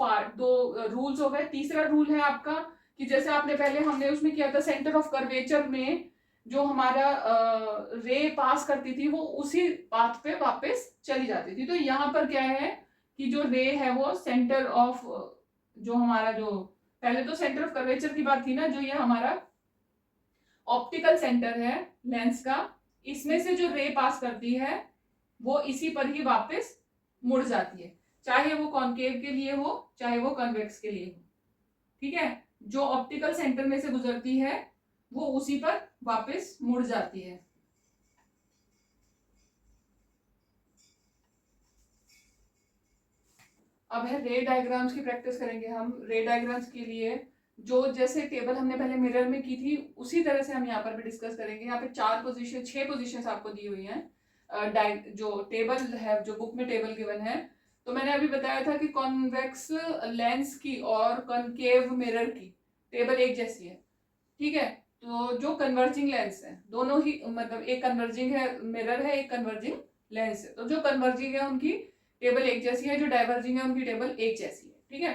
रूल्स हो गए। तीसरा रूल है आपका कि जैसे आपने पहले हमने उसमें किया था, सेंटर ऑफ कर्वेचर में जो हमारा रे पास करती थी वो उसी पाथ पे वापस चली जाती थी। तो यहाँ पर क्या है कि जो रे है वो सेंटर ऑफ, जो हमारा जो पहले तो सेंटर ऑफ कर्वेचर की बात थी ना, जो ये हमारा ऑप्टिकल सेंटर है लेंस का, इसमें से जो रे पास करती है वो इसी पर ही वापस मुड़ जाती है, चाहे वो कॉन्केव के लिए हो चाहे वो कन्वेक्स के लिए हो, ठीक है। जो ऑप्टिकल सेंटर में से गुजरती है वो उसी पर वापस मुड़ जाती है। अब है रे डायग्राम्स की प्रैक्टिस करेंगे हम। रे डायग्राम्स के लिए जो जैसे टेबल हमने पहले मिरर में की थी उसी तरह से हम यहाँ पर भी डिस्कस करेंगे। यहाँ पे 6 पोजीशन आपको दी हुई हैं। जो टेबल है, जो बुक में टेबल गिवन है, तो मैंने अभी बताया था कि कॉन्वेक्स लेंस की और कॉनकेव मिरर की टेबल एक जैसी है, ठीक है। तो जो कन्वर्जिंग लेंस है दोनों ही, मतलब एक कन्वर्जिंग है मिरर है, एक कन्वर्जिंग लेंस है, तो जो कन्वर्जिंग है उनकी टेबल एक जैसी है, जो डाइवर्जिंग है उनकी टेबल एक जैसी है, ठीक है।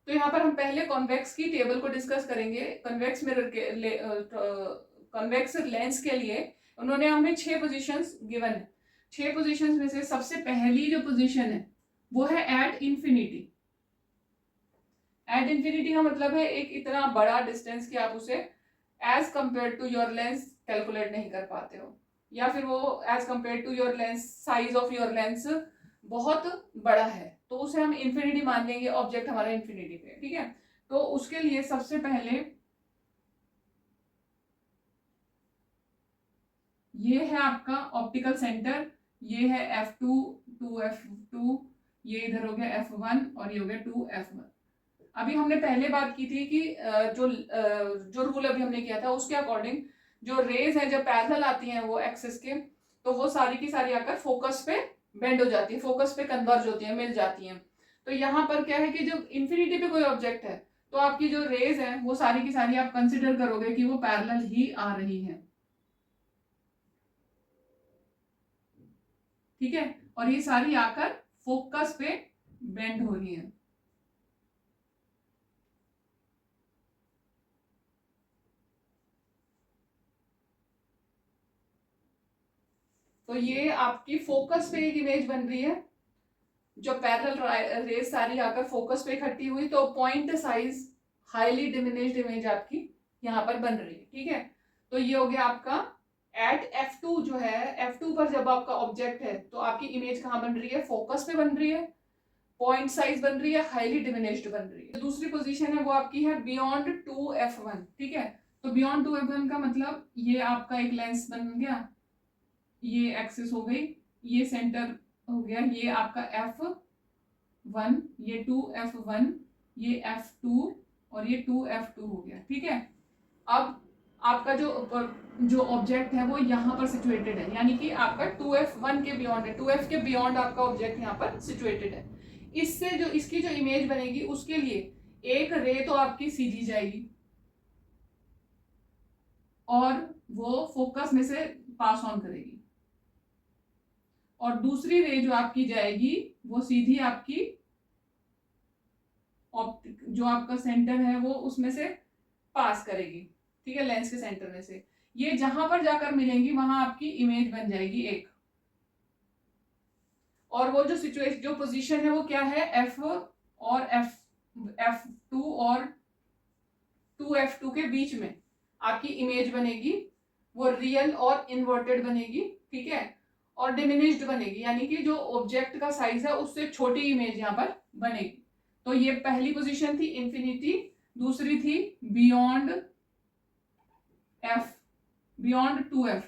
तो यहाँ पर हम पहले कॉन्वेक्स की टेबल को डिस्कस करेंगे। कन्वेक्स मिरर के कन्वेक्स लेंस के लिए उन्होंने हमें 6 पोजीशंस गिवन है। 6 पोजीशंस में से सबसे पहली जो पोजीशन है वो है एट इंफिनिटी। एट इंफिनिटी का मतलब है एक इतना बड़ा डिस्टेंस कि आप उसे as compared to your lens calculate नहीं कर पाते हो, या फिर वो as compared to your lens, size of your lens बहुत बड़ा है तो उसे हम इंफिनिटी मान लेंगे, ऑब्जेक्ट हमारा इंफिनिटी पे, ठीक है। तो उसके लिए सबसे पहले ये है आपका ऑप्टिकल सेंटर, ये है F2 2F2, ये इधर हो गया F1 और ये हो गया 2F1। अभी हमने पहले बात की थी कि जो रूल अभी हमने किया था उसके अकॉर्डिंग जो रेज है जब पैरेलल आती हैं वो एक्सिस के, तो वो सारी की सारी आकर फोकस पे बेंड हो जाती है, फोकस पे कन्वर्ज होती है, मिल जाती हैं। तो यहाँ पर क्या है कि जब इंफिनिटी पे कोई ऑब्जेक्ट है तो आपकी जो रेज है वो सारी की सारी आप कंसिडर करोगे कि वो पैरेलल ही आ रही है, ठीक है। और ये सारी आकर फोकस पे बेंड हो रही है। तो ये आपकी फोकस पे एक इमेज बन रही है, जो पैरेलल रेज सारी आकर फोकस पे इकट्ठी हुई, तो point size highly diminished image आपकी यहाँ पर बन रही है। ठीक है, तो ये हो गया आपका एट F2 जो है, F2 पर जब आपका ऑब्जेक्ट है तो आपकी इमेज कहाँ बन रही है, फोकस पे बन रही है, पॉइंट साइज बन रही है, हाईली डिमिनिश्ड बन रही है। दूसरी पोजीशन है वो आपकी है बियॉन्ड 2F1। ठीक है, तो बियॉन्ड 2F1 का मतलब ये आपका एक लेंस बन गया, ये एक्सिस हो गई, ये सेंटर हो गया, ये आपका F1, ये 2F1, ये F2 और ये 2F2 हो गया। ठीक है, अब आपका जो ऑब्जेक्ट है वो यहाँ पर सिचुएटेड है, यानी कि आपका 2F1 के बियॉन्ड है, 2F के बियॉन्ड आपका ऑब्जेक्ट यहाँ पर सिचुएटेड है। इससे जो इसकी जो इमेज बनेगी उसके लिए एक रे तो आपकी सीधी जाएगी और वो फोकस में से पास ऑन करेगी, और दूसरी रे जो आपकी जाएगी वो सीधी आपकी ऑप्टिक जो आपका सेंटर है वो उसमें से पास करेगी। ठीक है, लेंस के सेंटर में से ये जहां पर जाकर मिलेंगी वहां आपकी इमेज बन जाएगी एक, और वो जो सिचुएशन जो पोजीशन है वो क्या है, F और F2 और 2F2 के बीच में आपकी इमेज बनेगी, वो रियल और इन्वर्टेड बनेगी। ठीक है, और डिमिनिश्ड बनेगी, यानी कि जो ऑब्जेक्ट का साइज है उससे छोटी इमेज यहाँ पर बनेगी। तो ये पहली पोजीशन थी इंफिनिटी, दूसरी थी बियॉन्ड F, बियॉन्ड 2F।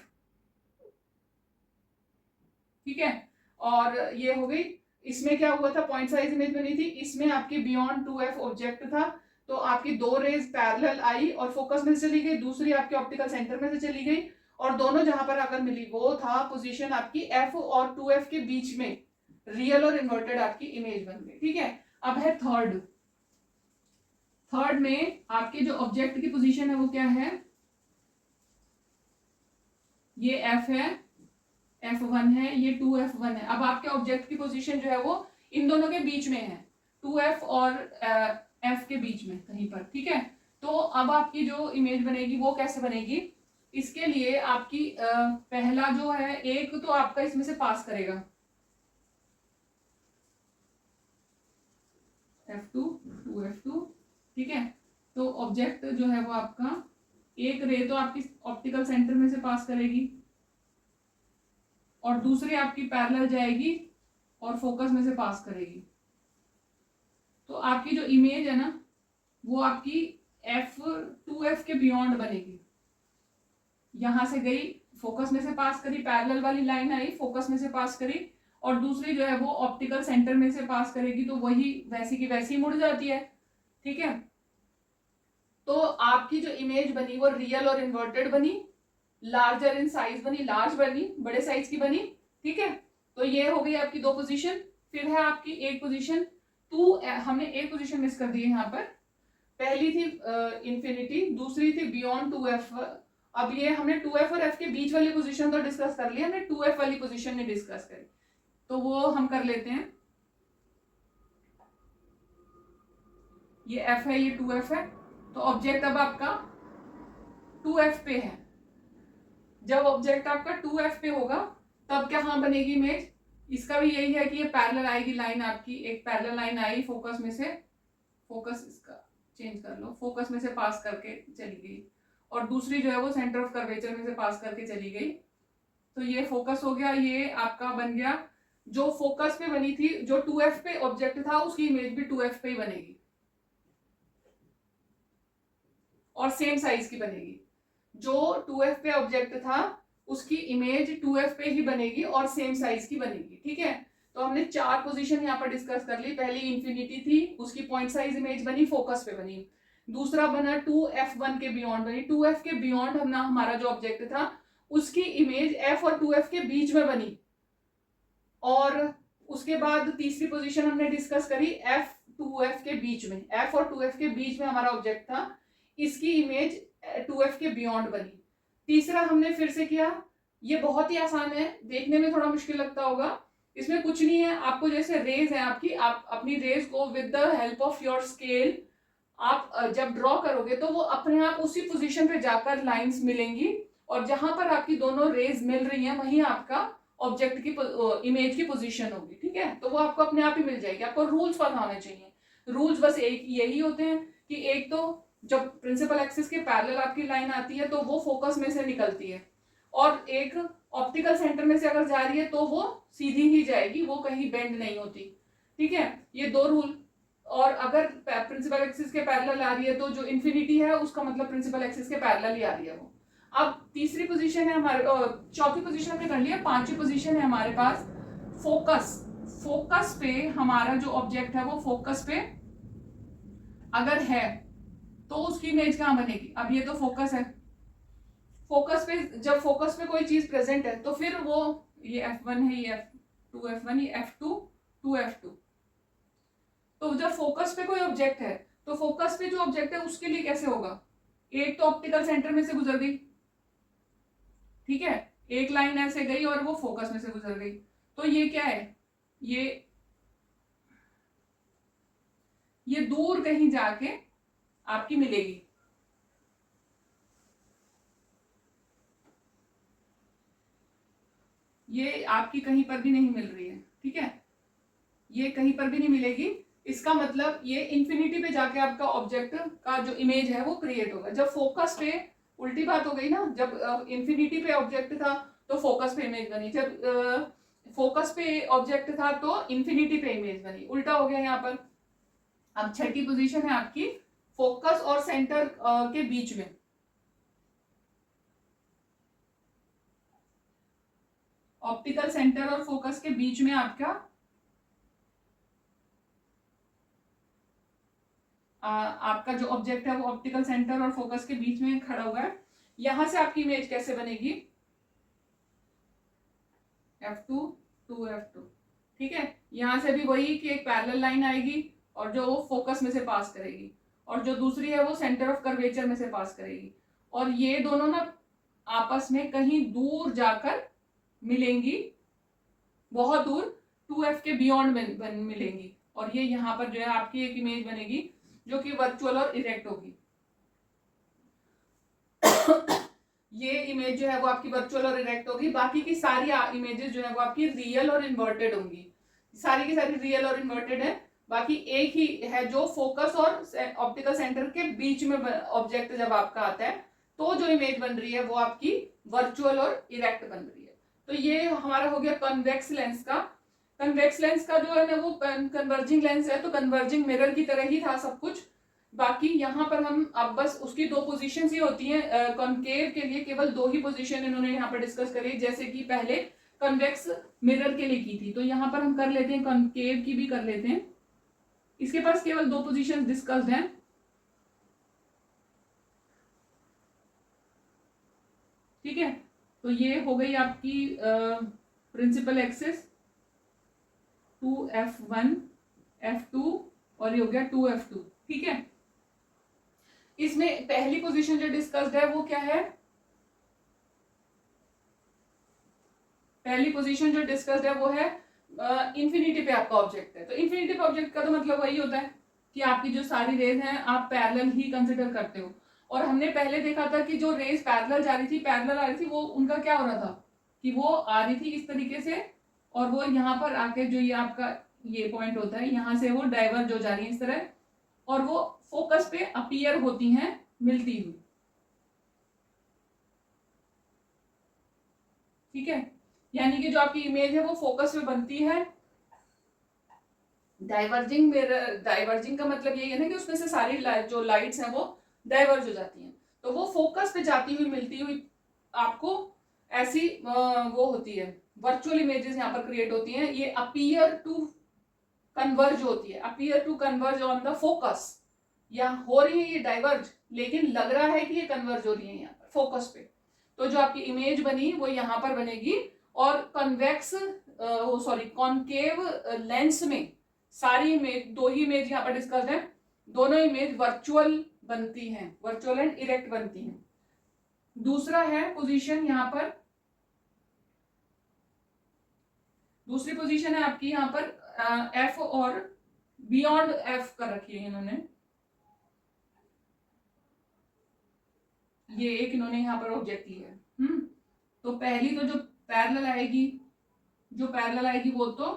ठीक है, और ये हो गई, इसमें क्या हुआ था, पॉइंट साइज इमेज बनी थी, इसमें आपकी बियॉन्ड 2F ऑब्जेक्ट था, तो आपकी दो रेज पैरेलल आई और फोकस में से चली गई, दूसरी आपके ऑप्टिकल सेंटर में से चली गई, और दोनों जहां पर आकर मिली वो था पोजीशन आपकी F और 2F के बीच में, रियल और इन्वर्टेड आपकी इमेज बन गई। ठीक है, अब है थर्ड में आपके जो ऑब्जेक्ट की पोजीशन है वो क्या है, ये F है, F1 है, ये 2F1 है। अब आपके ऑब्जेक्ट की पोजीशन जो है वो इन दोनों के बीच में है, 2F और F के बीच में कहीं पर। ठीक है, तो अब आपकी जो इमेज बनेगी वो कैसे बनेगी, इसके लिए आपकी पहला जो है एक तो आपका इसमें से पास करेगा, F2 2F2। ठीक है, तो ऑब्जेक्ट जो है वो आपका एक रे तो आपकी ऑप्टिकल सेंटर में से पास करेगी और दूसरी आपकी पैरेलल जाएगी और फोकस में से पास करेगी। तो आपकी जो इमेज है ना वो आपकी F2F के बियॉन्ड बनेगी, यहां से गई, फोकस में से पास करी, पैरेलल वाली लाइन आई, फोकस में से पास करी, और दूसरी जो है वो ऑप्टिकल सेंटर में से पास करेगी, तो वही वैसी की वैसी मुड़ जाती है। ठीक है, तो आपकी जो इमेज बनी वो रियल और इन्वर्टेड बनी, लार्जर इन साइज बनी, लार्ज बनी, बड़े साइज की बनी। ठीक है, तो ये हो गई आपकी दो पोजीशन। फिर है आपकी एक पोजीशन, हमने एक पोजीशन मिस कर दी है यहाँ पर, पहली थी इंफिनिटी, दूसरी थी बियॉन्ड 2F। अब ये हमने 2F और F के बीच वाली पोजीशन तो डिस्कस कर ली, हमने 2F वाली पोजीशन नहीं डिस्कस करी, तो वो हम कर लेते हैं। ये F है, ये 2F है, तो ऑब्जेक्ट अब आपका 2F पे है। जब ऑब्जेक्ट आपका 2F पे होगा तब क्या हाँ बनेगी इमेज, इसका भी यही है कि ये पैरेलल आएगी लाइन, आपकी एक पैरेलल लाइन आई, फोकस में से, फोकस इसका चेंज कर लो, फोकस में से पास करके चली गई, और दूसरी जो है वो सेंटर ऑफ कर्वेचर में से पास करके चली गई। तो ये फोकस हो गया, ये आपका बन गया, जो फोकस पे बनी थी, जो 2F पे ऑब्जेक्ट था उसकी इमेज भी 2F पे ही बनेगी और सेम साइज की बनेगी। जो 2F पे ऑब्जेक्ट था उसकी इमेज 2F पे ही बनेगी और सेम साइज की बनेगी। ठीक है, तो हमने चार पोजीशन यहाँ पर डिस्कस कर ली। पहली इंफिनिटी थी, उसकी पॉइंट साइज इमेज बनी, फोकस पे बनी। दूसरा बना 2F1 के बियॉन्ड बनी, 2F के बियॉन्ड हमारा जो ऑब्जेक्ट था उसकी इमेज F और 2F के बीच में बनी। और उसके बाद तीसरी पोजीशन हमने डिस्कस करी F 2F के बीच में, F और 2F के बीच में हमारा ऑब्जेक्ट था, इसकी इमेज 2F के बियॉन्ड बनी। तीसरा हमने फिर से किया, ये बहुत ही आसान है, देखने में थोड़ा मुश्किल लगता होगा, इसमें कुछ नहीं है, आपको जैसे रेज है आपकी, आप अपनी रेज को with the help of your scale आप जब ड्रॉ करोगे तो वो अपने आप उसी पोजीशन पे जाकर लाइंस मिलेंगी, और जहां पर आपकी दोनों रेज मिल रही हैं वहीं आपका ऑब्जेक्ट की इमेज की पोजीशन होगी, ठीक है। तो वो आपको अपने आप ही मिल जाएगी। आपको रूल्स पता होने चाहिए। रूल्स बस एक यही होते हैं कि एक तो जब प्रिंसिपल एक्सिस के पैरेलल आपकी लाइन आती है तो वो फोकस में से निकलती है, और एक ऑप्टिकल सेंटर में से अगर जा रही है तो वो सीधी ही जाएगी, वो कहीं बेंड नहीं होती, ठीक है। ये दो रूल। और अगर प्रिंसिपल एक्सिस के पैरेलल आ रही है तो जो इन्फिनिटी है उसका मतलब प्रिंसिपल एक्सिस के पैरेलल ही आ रही है वो। अब तीसरी पोजीशन है हमारे, चौथी पोजीशन हमने कर लिया, पांचवी पोजीशन है हमारे पास फोकस। फोकस पे हमारा जो ऑब्जेक्ट है वो फोकस पे अगर है तो उसकी इमेज कहाँ बनेगी। अब ये तो फोकस है, फोकस पे जब फोकस पे कोई चीज प्रेजेंट है तो फिर वो ये F1 है, ये F1, ये F2, 2F2। तो जब फोकस पे कोई ऑब्जेक्ट है तो फोकस पे जो ऑब्जेक्ट है उसके लिए कैसे होगा, एक तो ऑप्टिकल सेंटर में से गुजर गई, ठीक है, एक लाइन ऐसे गई और वो फोकस में से गुजर गई, तो ये क्या है, ये दूर कहीं जाके आपकी मिलेगी। ये आपकी कहीं पर भी नहीं मिल रही है, ठीक है, ये कहीं पर भी नहीं मिलेगी। इसका मतलब ये इंफिनिटी पे जाके आपका ऑब्जेक्ट का जो इमेज है वो क्रिएट होगा। जब फोकस पे, उल्टी बात हो गई ना, जब इंफिनिटी पे ऑब्जेक्ट था तो फोकस पे इमेज बनी, जब फोकस पे ऑब्जेक्ट था तो इंफिनिटी पे इमेज बनी, उल्टा हो गया यहाँ पर। अब छठी पोजीशन है आपकी फोकस और सेंटर के बीच में। ऑप्टिकल सेंटर और फोकस के बीच में आपका आपका जो ऑब्जेक्ट है वो ऑप्टिकल सेंटर और फोकस के बीच में खड़ा हुआ है। यहां से आपकी इमेज कैसे बनेगी, F2, 2F2, ठीक है। यहां से भी वही कि एक पैरेलल लाइन आएगी और जो फोकस में से पास करेगी, और जो दूसरी है वो सेंटर ऑफ कर्वेचर में से पास करेगी, और ये दोनों ना आपस में कहीं दूर जाकर मिलेंगी, बहुत दूर, 2F के बियॉन्ड मिलेंगी, और ये यहाँ पर जो है आपकी एक इमेज बनेगी जो कि वर्चुअल और इरेक्ट होगी। ये इमेज जो है वो आपकी वर्चुअल और इरेक्ट होगी। बाकी की सारी इमेजेस जो है वो आपकी रियल और इन्वर्टेड होंगी। सारी की सारी रियल और इन्वर्टेड है। बाकी एक ही है जो फोकस और ऑप्टिकल सेंटर के बीच में ऑब्जेक्ट जब आपका आता है तो जो इमेज बन रही है वो आपकी वर्चुअल और इरेक्ट बन रही है। तो ये हमारा हो गया कन्वेक्स लेंस का। कन्वेक्स लेंस का जो है ना वो कन्वर्जिंग लेंस है, तो कन्वर्जिंग मिरर की तरह ही था सब कुछ। बाकी यहाँ पर हम अब बस उसकी दो पोजीशंस ही होती हैं। कॉनकेव के लिए केवल दो ही पोजीशन इन्होंने यहाँ पर डिस्कस करी, जैसे कि पहले कन्वेक्स मिरर के लिए की थी। तो यहाँ पर हम कर लेते हैं, कॉनकेव की भी कर लेते हैं। इसके पास केवल दो पोजीशंस डिस्कस्ड हैं, ठीक है। तो ये हो गई आपकी प्रिंसिपल एक्सिस 2F1, F2, और ये हो गया 2F2, ठीक है। इसमें पहली पोजीशन जो डिस्कस्ड है वो क्या है, पहली पोजीशन जो डिस्कस्ड है वो है इंफिनिटी पे आपका ऑब्जेक्ट है। तो इंफिनिटी पे ऑब्जेक्ट का तो मतलब वही होता है कि आपकी जो सारी रेज हैं आप पैरेलल ही कंसिडर करते हो। और हमने पहले देखा था कि जो रेज पैरेलल जा रही थी, पैरेलल आ रही थी, वो उनका क्या हो रहा था कि वो आ रही थी इस तरीके से, और वो यहाँ पर आके जो ये आपका ये पॉइंट होता है यहाँ से वो डाइवर्ज हो जा रही है इस तरह, और वो फोकस पे अपीयर होती हैं मिलती हुई, ठीक है। यानी कि जो आपकी इमेज है वो फोकस पे बनती है। डाइवर्जिंग मिरर, डाइवर्जिंग का मतलब यही है ना कि उसमें से सारी जो लाइट्स हैं वो डाइवर्ज हो जाती हैं, तो वो फोकस पे जाती हुई मिलती हुई आपको ऐसी वो होती है, वर्चुअल इमेजेस यहाँ पर क्रिएट होती हैं। ये अपीयर टू कन्वर्ज होती है, appear to converge on the focus. यहाँ हो रही है ये डाइवर्ज, लेकिन लग रहा है कि ये कन्वर्ज हो रही है यहाँ पर फोकस पे। तो जो आपकी इमेज बनी वो यहाँ पर बनेगी, और कन्वेक्स सॉरी कॉनकेव लेंस में सारी इमेज, दो ही इमेज यहाँ पर डिस्कस्ड है, दोनों इमेज वर्चुअल बनती हैं, वर्चुअल एंड इरेक्ट बनती हैं। दूसरा है पोजीशन यहाँ पर, दूसरी पोजीशन है आपकी यहाँ पर एफ और बियॉन्ड एफ कर रखी है इन्होंने, ये एक इन्होंने यहाँ पर ऑब्जेक्ट लिया है। तो पहली तो जो पैरेलल आएगी जो पैरेलल आएगी वो तो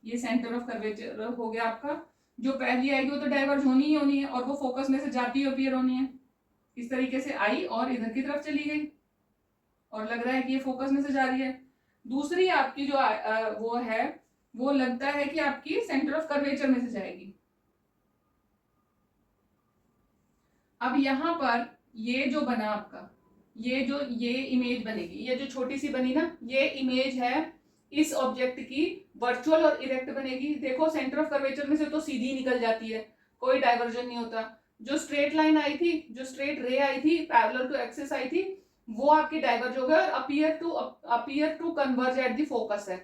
ये सेंटर ऑफ कर्वेचर हो गया आपका। जो पहली आएगी वो तो डाइवर्ज होनी ही होनी है और वो फोकस में से जाती हुई अपीयर होनी है। इस तरीके से आई और इधर की तरफ चली गई और लग रहा है कि ये फोकस में से जा रही है। दूसरी आपकी जो वो है वो लगता है कि आपकी सेंटर ऑफ कर्वेचर में से जाएगी। अब यहां पर ये जो बना आपका, ये इमेज बनेगी, ये जो छोटी सी बनी ना, ये इमेज है इस ऑब्जेक्ट की वर्चुअल और इरेक्ट बनेगी। देखो सेंटर ऑफ कर्वेचर में से तो सीधी निकल जाती है, कोई डाइवर्जन नहीं होता। जो स्ट्रेट लाइन आई थी, जो स्ट्रेट रे आई थी, पैरेलल टू एक्सिस आई थी, वो आपकी डाइवर्ज हो गया और appear to converge at the focus है।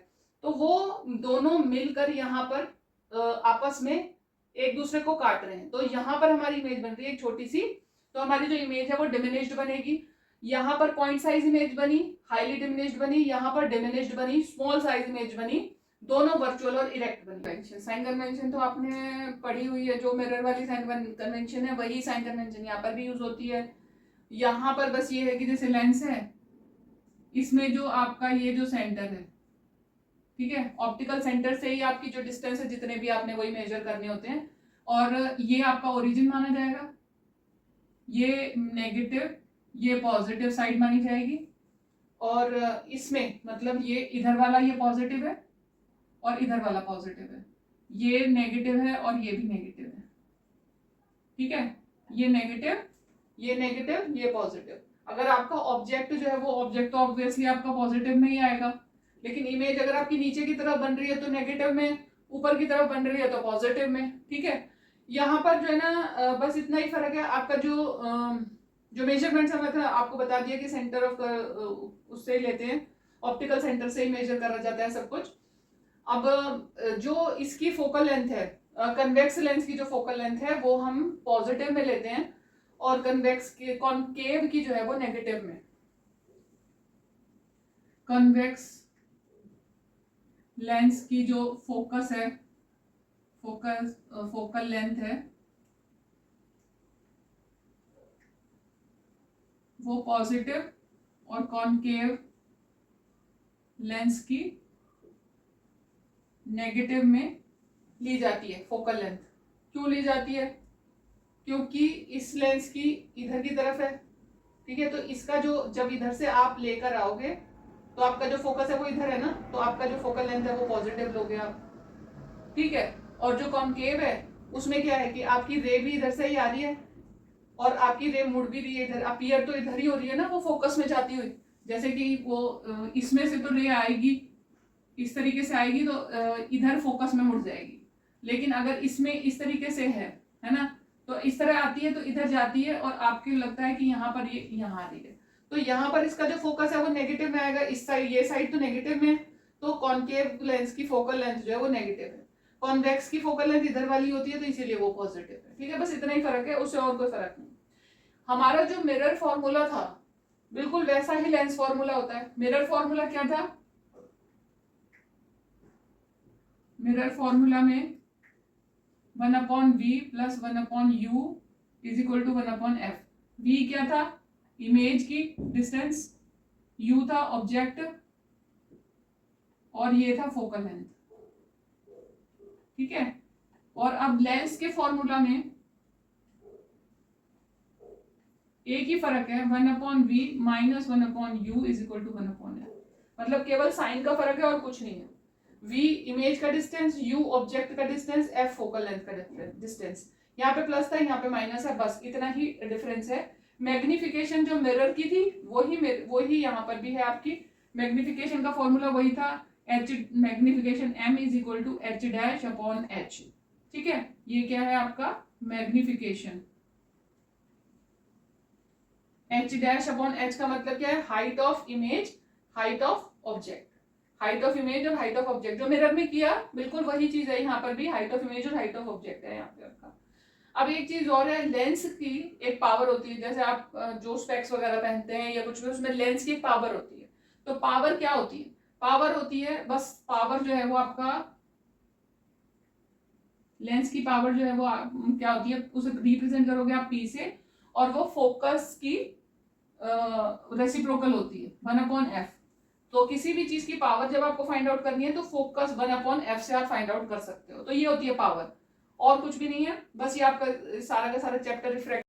तो वो दोनों मिलकर यहाँ पर आपस में एक दूसरे को काट रहे हैं। तो यहाँ पर हमारी इमेज बन रही है एक छोटी सी। तो हमारी जो इमेज है वो डिमिनिश्ड बनेगी। यहाँ पर पॉइंट साइज इमेज बनी, हाईली डिमिनिश्ड बनी, यहाँ पर डिमिनिश्ड बनी, स्मॉल साइज इमेज बनी, दोनों वर्चुअल और इरेक्ट बनी। साइन कन्वेंशन तो आपने पढ़ी हुई है, जो मिरर वाली साइन कन्वेंशन है वही साइन कन्वेंशन यहाँ पर भी यूज होती है। यहाँ पर बस ये है कि जैसे लेंस है, इसमें जो आपका ये जो सेंटर है, ठीक है, ऑप्टिकल सेंटर से ही आपकी जो डिस्टेंस है जितने भी आपने वही मेजर करने होते हैं, और ये आपका ओरिजिन माना जाएगा, ये नेगेटिव, ये पॉजिटिव साइड मानी जाएगी। और इसमें मतलब ये इधर वाला ये पॉजिटिव है और इधर वाला पॉजिटिव है, ये नेगेटिव है और ये भी नेगेटिव है, ठीक है, ये नेगेटिव, ये नेगेटिव, ये पॉजिटिव। अगर आपका ऑब्जेक्ट जो है वो ऑब्जेक्ट तो ऑब्वियसली आपका पॉजिटिव में ही आएगा, लेकिन इमेज अगर आपकी नीचे की तरफ बन रही है तो नेगेटिव में, ऊपर की तरफ बन रही है तो पॉजिटिव में, ठीक है। यहाँ पर जो है ना बस इतना ही फर्क है। आपका जो मेजरमेंट है मतलब आपको बता दिया कि सेंटर ऑफ उससे लेते हैं, ऑप्टिकल सेंटर से ही मेजर करा जाता है सब कुछ। अब जो इसकी फोकल लेंथ है, कन्वेक्स लेंस की जो फोकल लेंथ है वो हम पॉजिटिव में लेते हैं और कन्वेक्स की, कॉनकेव की जो है वो नेगेटिव में। कन्वेक्स लेंस की जो फोकस है, फोकल लेंथ है वो पॉजिटिव, और कॉनकेव लेंस की नेगेटिव में ली जाती है फोकल लेंथ। क्यों ली जाती है? क्योंकि इस लेंस की इधर की तरफ है, ठीक है, तो इसका जो जब इधर से आप लेकर आओगे तो आपका जो फोकस है वो इधर है ना, तो आपका जो फोकल लेंथ है वो पॉजिटिव लोगे आप, ठीक है। और जो कॉनकेव है उसमें क्या है कि आपकी रे भी इधर से ही आ रही है और आपकी रे मुड़ भी रही है इधर, अपीयर तो इधर ही हो रही है ना वो फोकस में जाती हुई। जैसे कि वो इसमें से तो रे आएगी, इस तरीके से आएगी तो इधर फोकस में मुड़ जाएगी, लेकिन अगर इसमें इस तरीके से है ना, तो इस तरह आती है तो इधर जाती है और आपको लगता है कि यहाँ पर ये यहाँ आ रही है, तो यहाँ पर इसका जो फोकस है वो नेगेटिव में आएगा। इस साइड, ये साइड तो नेगेटिव में, तो कॉनकेव लेंस की फोकल लेंथ जो है वो नेगेटिव है। कॉन्वेक्स की फोकल लेंथ इधर वाली होती है तो इसीलिए वो पॉजिटिव है, ठीक है। बस इतना ही फर्क है, उससे और कोई फर्क नहीं। हमारा जो मिरर फॉर्मूला था बिल्कुल वैसा ही लेंस फॉर्मूला होता है। मिरर फॉर्मूला क्या था? मिरर फॉर्मूला में 1/v plus 1/u is equal to 1/f। v क्या था? इमेज की डिस्टेंस, u था ऑब्जेक्ट, और ये था फोकल लेंथ, ठीक है। और अब लेंस के फॉर्मूला में एक ही फर्क है, 1/v minus 1/u is equal to 1/f। मतलब केवल साइन का फर्क है और कुछ नहीं है। v इमेज का डिस्टेंस, u ऑब्जेक्ट का डिस्टेंस, f फोकल लेंथ का डिस्टेंस। यहाँ पे प्लस था, यहाँ पे माइनस है, बस इतना ही डिफरेंस है। मैग्निफिकेशन जो मिरर की थी वही यहाँ पर भी है आपकी। मैग्निफिकेशन का फॉर्मूला वही था, h magnification m is equal to h dash upon h, ठीक है। ये क्या है आपका magnification, h dash upon h का मतलब क्या है? Height of image, height of object. Height of image और हाइट ऑफ ऑब्जेक्ट जो मिरर में किया बिल्कुल वही चीज है यहाँ पर भी, हाइट ऑफ इमेज और हाइट ऑफ ऑब्जेक्ट है यहाँ पे आपका। अब एक चीज और है, लेंस की एक पावर होती है। जैसे आप जो स्पेक्स वगैरह पहनते हैं या कुछ भी, उसमें लेंस की एक पावर होती है। तो पावर क्या होती है? पावर होती है बस, पावर जो है वो आपका, लेंस की पावर जो है वो क्या होती है, उसे रिप्रेजेंट करोगे आप P से, और वो फोकस की रेसिप्रोकल होती है 1/f। तो किसी भी चीज की पावर जब आपको फाइंड आउट करनी है तो फोकस 1/f से आप फाइंड आउट कर सकते हो। तो ये होती है पावर, और कुछ भी नहीं है। बस ये आपका सारा का सारा चैप्टर रिफ्रैक्शन